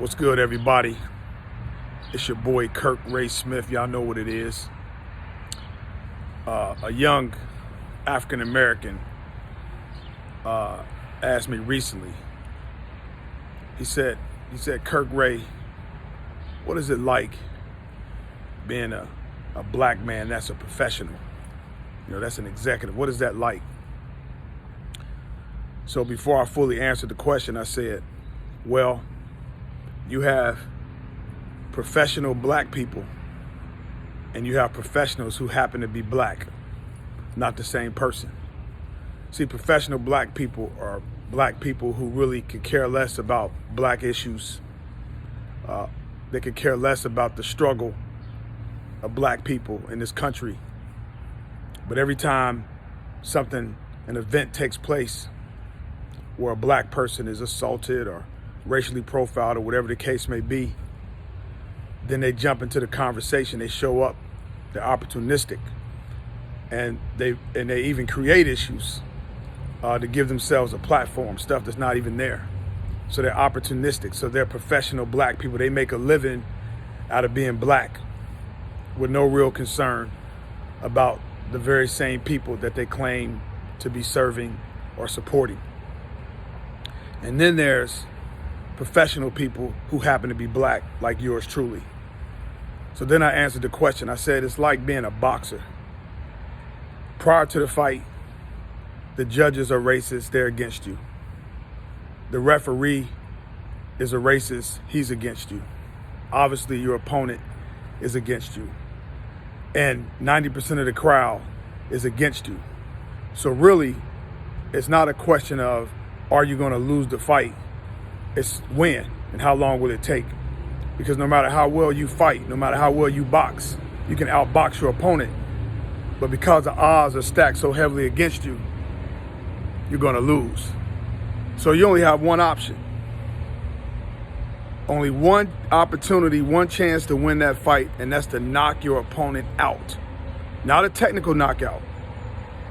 What's good, everybody? It's your boy Kirk Ray Smith. Y'all know what it is. A young African American asked me recently. He said, Kirk Ray, what is it like being a black man that's a professional? You know, that's an executive. What is that like? So before I fully answered the question, I said, well, you have professional black people and you have professionals who happen to be black, not the same person. See, professional black people are black people who really could care less about black issues. They could care less about the struggle of black people in this country. But every time an event takes place where a black person is assaulted or racially profiled or whatever the case may be, then they jump into the conversation. They show up. They're opportunistic, and they even create issues to give themselves a platform, stuff that's not even there. So they're opportunistic. So they're professional black people. They make a living out of being black with no real concern about the very same people that they claim to be serving or supporting. And then there's professional people who happen to be black, like yours truly. So then I answered the question. I said, it's like being a boxer. Prior to the fight, the judges are racist, they're against you. The referee is a racist, he's against you. Obviously, your opponent is against you. And 90% of the crowd is against you. So really, it's not a question of, are you going to lose the fight? It's when and how long will it take? Because no matter how well you fight, no matter how well you box, you can outbox your opponent. But because the odds are stacked so heavily against you, you're going to lose. So you only have one option. Only one opportunity, one chance to win that fight, and that's to knock your opponent out. Not a technical knockout,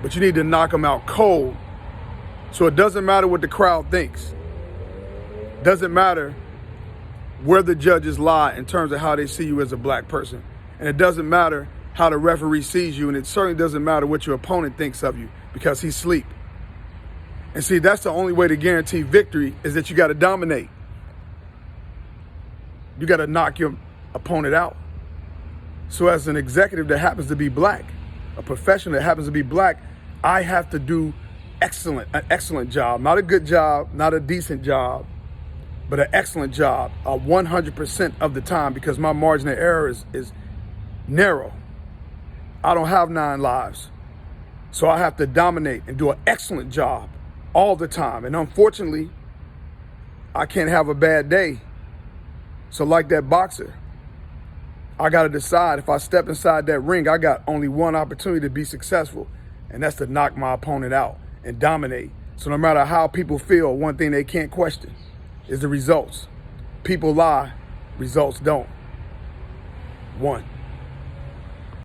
but you need to knock them out cold. So it doesn't matter what the crowd thinks. Doesn't matter where the judges lie in terms of how they see you as a black person. And it doesn't matter how the referee sees you, and it certainly doesn't matter what your opponent thinks of you, because he's asleep. And see, that's the only way to guarantee victory, is that you got to dominate. You got to knock your opponent out. So as an executive that happens to be black, a professional that happens to be black, I have to do an excellent job, not a good job, not a decent job, but an excellent job 100% of the time, because my margin of error is narrow. I don't have 9 lives. So I have to dominate and do an excellent job all the time. And unfortunately, I can't have a bad day. So like that boxer, I got to decide, if I step inside that ring, I got only one opportunity to be successful, and that's to knock my opponent out and dominate. So no matter how people feel, one thing they can't question is the results. People lie, results don't. 1.